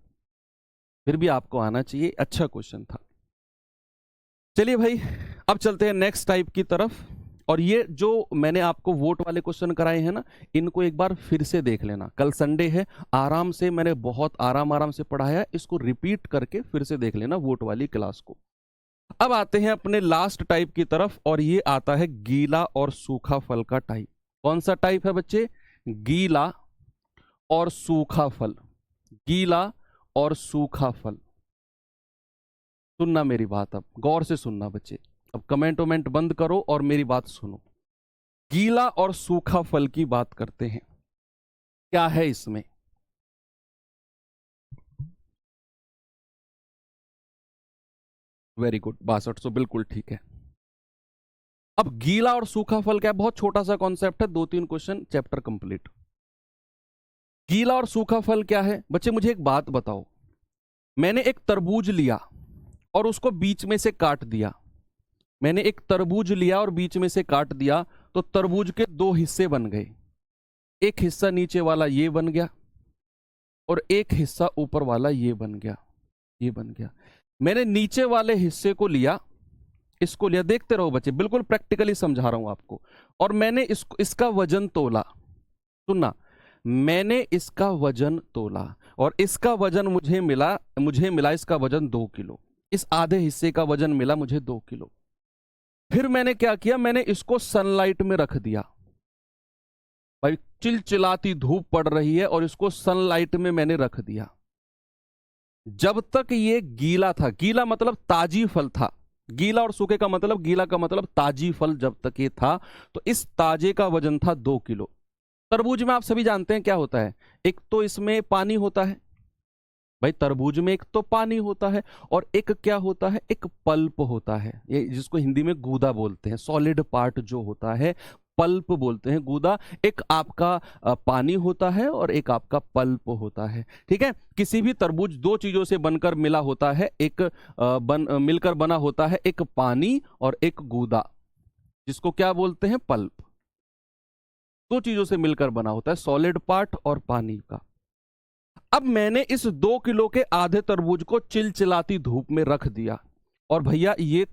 फिर भी आपको आना चाहिए, अच्छा क्वेश्चन था। चलिए भाई, अब चलते हैं नेक्स्ट टाइप की तरफ। और ये जो मैंने आपको वोट वाले क्वेश्चन कराए हैं ना, इनको एक बार फिर से देख लेना। कल संडे है, आराम से मैंने बहुत आराम से पढ़ाया है, इसको रिपीट करके फिर से देख लेना वोट वाली क्लास को। अब आते हैं अपने लास्ट टाइप की तरफ, और ये आता है गीला और सूखा फल का टाइप। कौन सा टाइप है बच्चे? गीला और सूखा फल, गीला और सूखा फल। सुनना मेरी बात, अब गौर से सुनना बच्चे, अब कमेंट वमेंट बंद करो और मेरी बात सुनो। गीला और सूखा फल की बात करते हैं, क्या है इसमें? वेरी गुड, 6200 बिल्कुल ठीक है। अब गीला और सूखा फल क्या है? बहुत छोटा सा कॉन्सेप्ट है, 2-3 क्वेश्चन, चैप्टर कंप्लीट। गीला और सूखा फल क्या है बच्चे? मुझे एक बात बताओ, मैंने एक तरबूज लिया और उसको बीच में से काट दिया, मैंने एक तरबूज लिया और बीच में से काट दिया, तो तरबूज के 2 हिस्से बन गए। एक हिस्सा नीचे वाला ये बन गया और एक हिस्सा ऊपर वाला ये बन गया, ये बन गया। मैंने नीचे वाले हिस्से को लिया, इसको लिया, देखते रहो बच्चे, बिल्कुल प्रैक्टिकली समझा रहा हूं आपको, और मैंने इसका वजन तोला। सुनना, मैंने इसका वजन तोला और इसका वजन मुझे मिला इसका वजन 2 किलो, इस आधे हिस्से का वजन मिला मुझे 2 किलो। फिर मैंने क्या किया? मैंने इसको सनलाइट में रख दिया। भाई चिलचिलाती धूप पड़ रही है और इसको सनलाइट में मैंने रख दिया। जब तक ये गीला था, गीला मतलब ताजी फल था, गीला और सूखे का मतलब, गीला का मतलब ताजी फल, जब तक ये था तो इस ताजे का वजन था 2 किलो। तरबूज में आप सभी जानते हैं क्या होता है, एक तो इसमें पानी होता है, भाई तरबूज में एक तो पानी होता है और एक क्या होता है, एक पल्प होता है, ये जिसको हिंदी में गूदा बोलते हैं, सॉलिड पार्ट जो होता है पल्प बोलते हैं, गूदा। एक आपका पानी होता है और एक आपका पल्प होता है, ठीक है। किसी भी तरबूज 2 चीजों से बनकर मिला होता है, एक मिलकर बना होता है, एक पानी और एक गूदा, जिसको क्या बोलते हैं, पल्प। 2 चीजों से मिलकर बना होता है, सॉलिड पार्ट और पानी का। अब मैंने इस 2 किलो के आधे तरबूज को चिलचिलाती धूप में रख दिया और भैया ये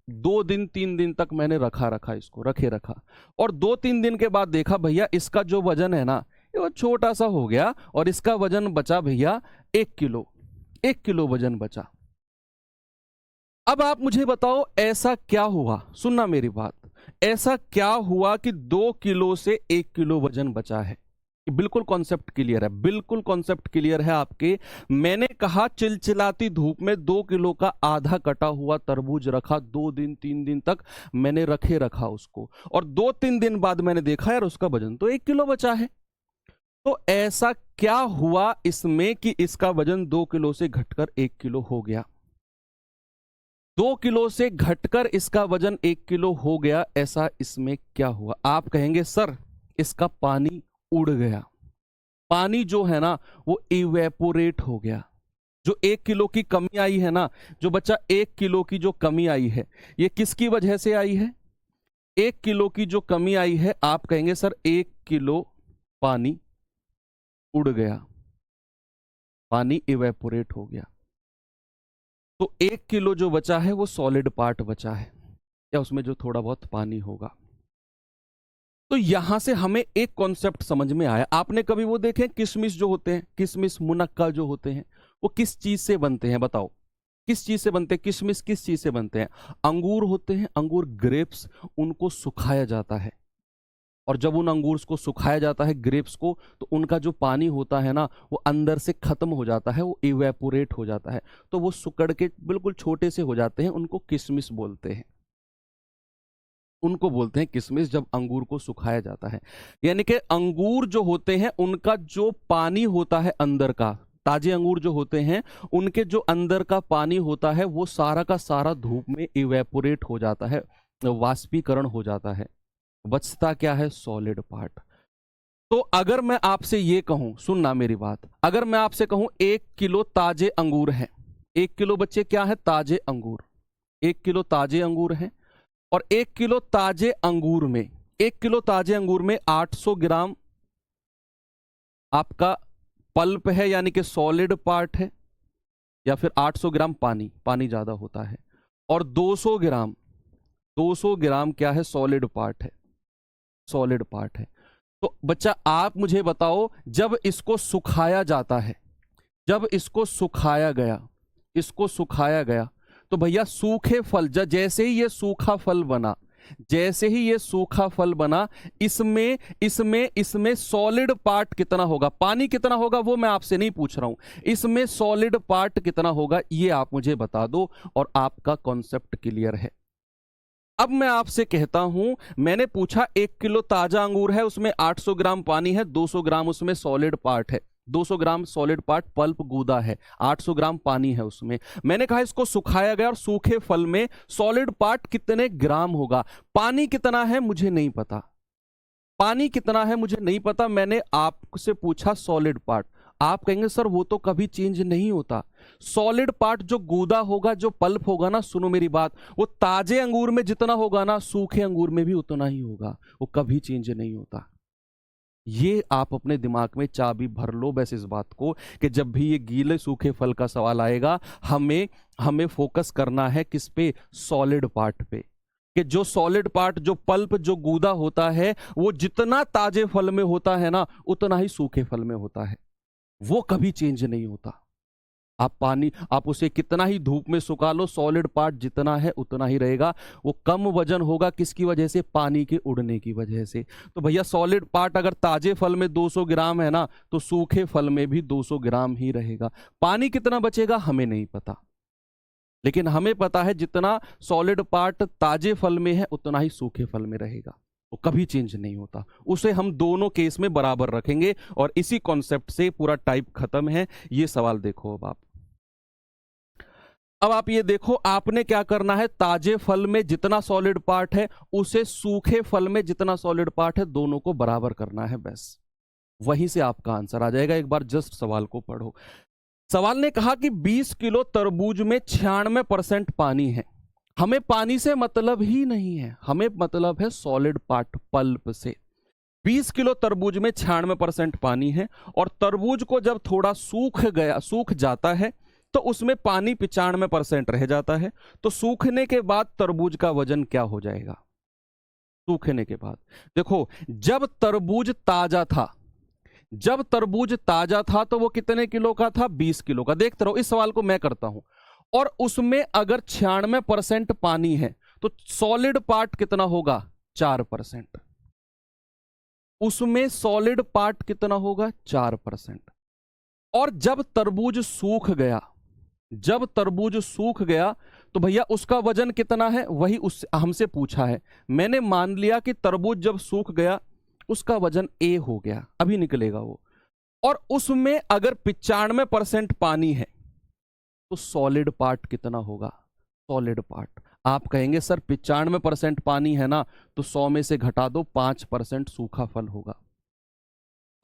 2 दिन 3 दिन तक मैंने रखा और 2-3 दिन के बाद देखा भैया इसका जो वजन है ना ये वो छोटा सा हो गया और इसका वजन बचा भैया 1 किलो। 1 किलो वजन बचा। अब आप मुझे बताओ ऐसा क्या हुआ, सुनना मेरी बात, ऐसा क्या हुआ कि 2 किलो से 1 किलो वजन बचा है? बिल्कुल कॉन्सेप्ट क्लियर है, बिल्कुल कॉन्सेप्ट क्लियर है आपके। मैंने कहा चिलचिलाती धूप में 2 किलो का आधा कटा हुआ तरबूज रखा, 2 दिन 3 दिन तक मैंने रखा उसको, और 2-3 दिन बाद मैंने देखा यार उसका वजन तो 1 किलो बचा है। तो ऐसा क्या हुआ इसमें कि इसका वजन 2 किलो से घटकर 1 किलो हो गया? 2 किलो से घटकर इसका वजन 1 किलो हो गया, ऐसा इसमें क्या हुआ? आप कहेंगे सर इसका पानी उड़ गया। पानी जो है ना वो इवेपोरेट हो गया। जो 1 किलो की कमी आई है ना, जो बच्चा 1 किलो की जो कमी आई है ये किसकी वजह से आई है? 1 किलो की जो कमी आई है, आप कहेंगे सर 1 किलो पानी उड़ गया, पानी इवेपोरेट हो गया। तो 1 किलो जो बचा है वो सॉलिड पार्ट बचा है, या उसमें जो थोड़ा बहुत पानी होगा। तो यहां से हमें एक कॉन्सेप्ट समझ में आया। आपने कभी वो देखे किशमिश जो होते हैं, किशमिश मुनक्का जो होते हैं, वो किस चीज से बनते हैं? बताओ किस चीज से बनते हैं? किशमिश किस चीज से बनते हैं? अंगूर होते हैं, अंगूर ग्रेप्स, उनको सुखाया जाता है, और जब उन अंगूर को सुखाया जाता है ग्रेप्स को, तो उनका जो पानी होता है ना वो अंदर से खत्म हो जाता है, वो इवेपोरेट हो जाता है, तो वो सुकड़ के बिल्कुल छोटे से हो जाते हैं, उनको किशमिश बोलते हैं। उनको बोलते हैं किशमिश जब अंगूर को सुखाया जाता है। यानी कि अंगूर जो होते हैं उनका जो पानी होता है अंदर का, ताजे अंगूर जो होते हैं उनके जो अंदर का पानी होता है वो सारा का सारा धूप में इवेपोरेट हो जाता है, वाष्पीकरण हो जाता है, बचता क्या है? Solid part. तो अगर मैं आपसे ये कहूं, सुनना मेरी बात, अगर मैं आपसे कहूं 1 किलो ताजे अंगूर हैं, 1 किलो बच्चे क्या है? ताजे अंगूर। 1 किलो ताजे अंगूर हैं, और 1 किलो ताजे अंगूर में 1 किलो ताजे अंगूर में 800 ग्राम आपका पल्प है, यानी कि सॉलिड पार्ट है, या फिर 800 ग्राम पानी, पानी ज्यादा होता है, और 200 ग्राम क्या है? सॉलिड पार्ट है, सॉलिड पार्ट है। तो बच्चा आप मुझे बताओ, जब इसको सुखाया जाता है, जब इसको सुखाया गया तो भैया सूखे फल, जैसे ही ये सूखा फल बना, जैसे ही ये सूखा फल बना, इसमें सॉलिड पार्ट कितना होगा? पानी कितना होगा वो मैं आपसे नहीं पूछ रहा हूं, इसमें सॉलिड पार्ट कितना होगा ये आप मुझे बता दो, और आपका कॉन्सेप्ट क्लियर है। अब मैं आपसे कहता हूं, मैंने पूछा 1 किलो ताजा अंगूर है, उसमें 800 ग्राम पानी है, 200 ग्राम उसमें सॉलिड पार्ट है, 200 ग्राम सॉलिड पार्ट पल्प गूदा है, 800 ग्राम पानी है उसमें। मैंने कहा इसको सुखाया गया, और सूखे फल में सॉलिड पार्ट कितने ग्राम होगा? पानी कितना है मुझे नहीं पता, पानी कितना है मुझे नहीं पता, मैंने आपसे पूछा सॉलिड पार्ट। आप कहेंगे सर वो तो कभी चेंज नहीं होता। सॉलिड पार्ट जो गूदा होगा, जो पल्प होगा ना, सुनो मेरी बात, वो ताजे अंगूर में जितना होगा ना, सूखे अंगूर में भी उतना ही होगा, वो कभी चेंज नहीं होता। ये आप अपने दिमाग में चाबी भर लो बस इस बात को, कि जब भी ये गीले सूखे फल का सवाल आएगा, हमें फोकस करना है किस पे? सॉलिड पार्ट पे, कि जो सॉलिड पार्ट, जो पल्प, जो गूदा होता है, वो जितना ताजे फल में होता है ना उतना ही सूखे फल में होता है, वो कभी चेंज नहीं होता। आप उसे कितना ही धूप में सुखा लो, सॉलिड पार्ट जितना है उतना ही रहेगा। वो कम वजन होगा किसकी वजह से? पानी के उड़ने की वजह से। तो भैया सॉलिड पार्ट अगर ताजे फल में 200 ग्राम है ना, तो सूखे फल में भी 200 ग्राम ही रहेगा। पानी कितना बचेगा हमें नहीं पता, लेकिन हमें पता है जितना सॉलिड पार्ट ताजे फल में है उतना ही सूखे फल में रहेगा, वो कभी चेंज नहीं होता। उसे हम दोनों केस में बराबर रखेंगे, और इसी कॉन्सेप्ट से पूरा टाइप खत्म है। ये सवाल देखो अब आप ये देखो, आपने क्या करना है? ताजे फल में जितना सॉलिड पार्ट है उसे सूखे फल में जितना सॉलिड पार्ट है दोनों को बराबर करना है, बस वहीं से आपका आंसर आ जाएगा। एक बार जस्ट सवाल को पढ़ो। सवाल ने कहा कि 20 किलो तरबूज में 96% पानी है। हमें पानी से मतलब ही नहीं है, हमें मतलब है सॉलिड पार्ट, पल्प से। 20 किलो तरबूज में 96% पानी है, और तरबूज को जब थोड़ा सूख जाता है तो उसमें पानी 95% रह जाता है। तो सूखने के बाद तरबूज का वजन क्या हो जाएगा? सूखने के बाद देखो, जब तरबूज ताजा था, जब तरबूज ताजा था तो वो कितने किलो का था? 20 किलो का। देखते रहो, इस सवाल को मैं करता हूं। और उसमें अगर 96% पानी है तो सॉलिड पार्ट कितना होगा? 4%। उसमें सॉलिड पार्ट कितना होगा? 4%। और जब तरबूज सूख गया, जब तरबूज सूख गया तो भैया उसका वजन कितना है? वही उस हमसे पूछा है। मैंने मान लिया कि तरबूज जब सूख गया उसका वजन ए हो गया, अभी निकलेगा वो। और उसमें अगर 95% पानी है तो सॉलिड पार्ट कितना होगा? सॉलिड पार्ट, आप कहेंगे सर 95% पानी है ना, तो 100 में से घटा दो, 5% सूखा फल होगा,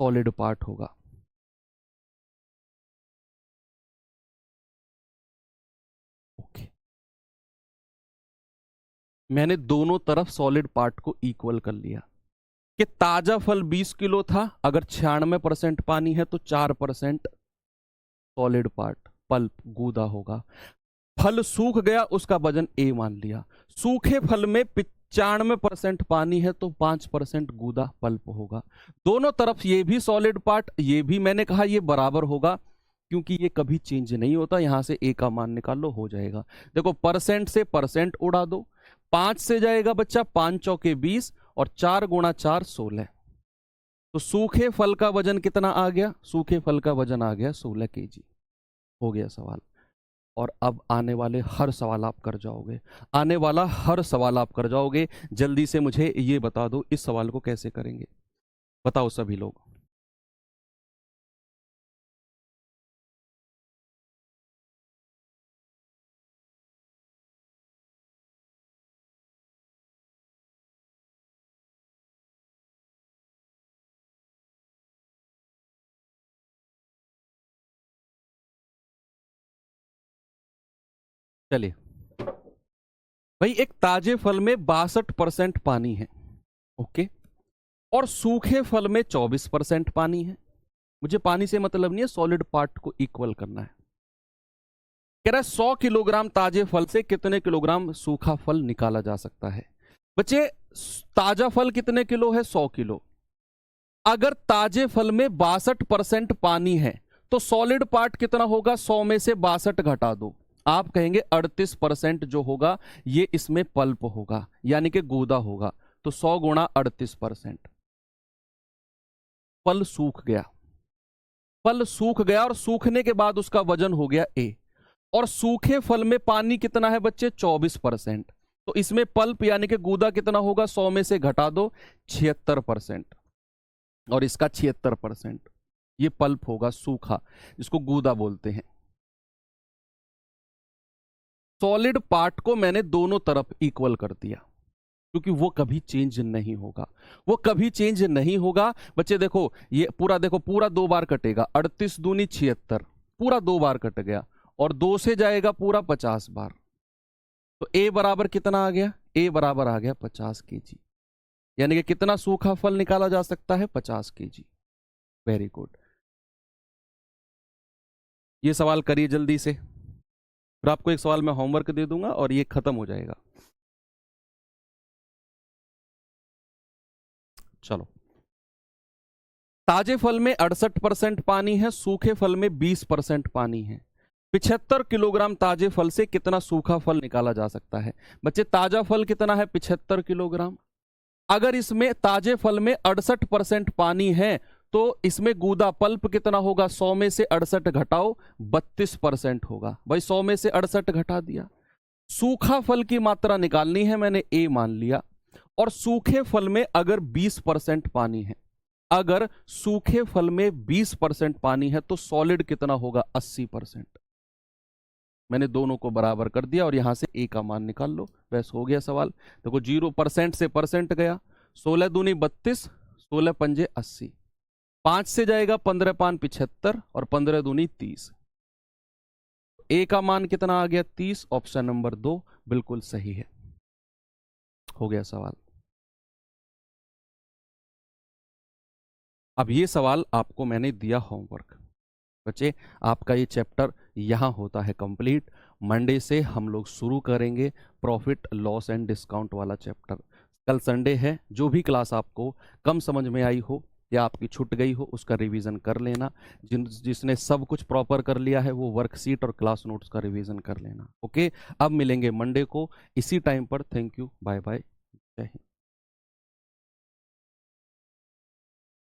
सॉलिड पार्ट होगा। ओके, मैंने दोनों तरफ सॉलिड पार्ट को इक्वल कर लिया कि ताजा फल 20 किलो था, अगर 96% पानी है तो 4% सॉलिड पार्ट, पल्प, गूदा होगा। फल सूख गया, उसका वजन ए मान लिया। सूखे फल में 95% पानी है तो 5% गूदा, पल्प होगा। दोनों तरफ ये भी सॉलिड पार्ट, ये भी मैंने कहा ये बराबर होगा क्योंकि ये कभी चेंज नहीं होता। यहां से ए का मान निकाल लो, हो जाएगा। देखो, परसेंट से परसेंट उड़ा दो, 5 से जाएगा बच्चा 5 चौके 20 और 4 गुणा 4 16। तो सूखे फल का वजन कितना आ गया? सूखे फल का वजन आ गया 16 केजी। हो गया सवाल। और अब आने वाले हर सवाल आप कर जाओगे, आने वाला हर सवाल आप कर जाओगे। जल्दी से मुझे ये बता दो, इस सवाल को कैसे करेंगे? बताओ सभी लोग। चलिए भाई, एक ताजे फल में 62% पानी है, ओके, और सूखे फल में 24% पानी है। मुझे पानी से मतलब नहीं है, सॉलिड पार्ट को इक्वल करना है। कह रहा है 100 किलोग्राम ताजे फल से कितने किलोग्राम सूखा फल निकाला जा सकता है? बच्चे, ताजा फल कितने किलो है? 100 किलो। अगर ताजे फल में 62% पानी है तो सॉलिड पार्ट कितना होगा? 100 में से 62 घटा दो, आप कहेंगे 38% जो होगा ये इसमें पल्प होगा, यानी कि गूदा होगा। तो 100 गुणा 38%। फल सूख गया, फल सूख गया और सूखने के बाद उसका वजन हो गया ए। और सूखे फल में पानी कितना है बच्चे? 24%। तो इसमें पल्प यानी कि गूदा कितना होगा? 100 में से घटा दो, 76%। और इसका 76%, ये पल्प होगा सूखा, इसको गूदा बोलते हैं। सॉलिड पार्ट को मैंने दोनों तरफ इक्वल कर दिया क्योंकि वो कभी चेंज नहीं होगा, वो कभी चेंज नहीं होगा। बच्चे देखो, ये पूरा देखो, पूरा 2 बार कटेगा, 38 दूनी 76, पूरा 2 बार कट गया, और 2 से जाएगा पूरा 50 बार। तो ए बराबर कितना आ गया? ए बराबर आ गया 50 केजी। यानी कि कितना सूखा फल निकाला जा सकता है? 50 केजी। Very good. ये सवाल करिए जल्दी से, फिर आपको एक सवाल मैं होमवर्क दे दूंगा और ये खत्म हो जाएगा। चलो, ताजे फल में 68% पानी है, सूखे फल में 20% पानी है। 75 किलोग्राम ताजे फल से कितना सूखा फल निकाला जा सकता है? बच्चे, ताजा फल कितना है? 75 किलोग्राम। अगर इसमें ताजे फल में 68% पानी है तो इसमें गूदा, पल्प कितना होगा? 100 में से 68 घटाओ, 32% होगा। भाई 100 में से 68 घटा दिया। सूखा फल की मात्रा निकालनी है, मैंने ए मान लिया। और सूखे फल में अगर 20% पानी है, अगर सूखे फल में 20% पानी है तो सॉलिड कितना होगा? 80%। मैंने दोनों को बराबर कर दिया और यहां से ए का मान निकाल लो, बस हो गया सवाल। देखो, 0% से परसेंट गया, 16 दूनी 32, 16 पंजे 80, 5 से जाएगा 15 पान 75 और 15 दूनी 30। ए का मान कितना आ गया? 30। ऑप्शन नंबर 2 बिल्कुल सही है। हो गया सवाल। अब ये सवाल आपको मैंने दिया होमवर्क। बच्चे, आपका ये चैप्टर यहाँ होता है कंप्लीट। मंडे से हम लोग शुरू करेंगे प्रॉफिट लॉस एंड डिस्काउंट वाला चैप्टर। कल संडे है, जो भी क्लास आपको कम समझ में आई हो या आपकी छूट गई हो उसका रिवीजन कर लेना। जिसने सब कुछ प्रॉपर कर लिया है वो वर्कशीट और क्लास नोट्स का रिवीजन कर लेना। ओके, अब मिलेंगे मंडे को इसी टाइम पर। थैंक यू, बाय बाय, जय हिंद।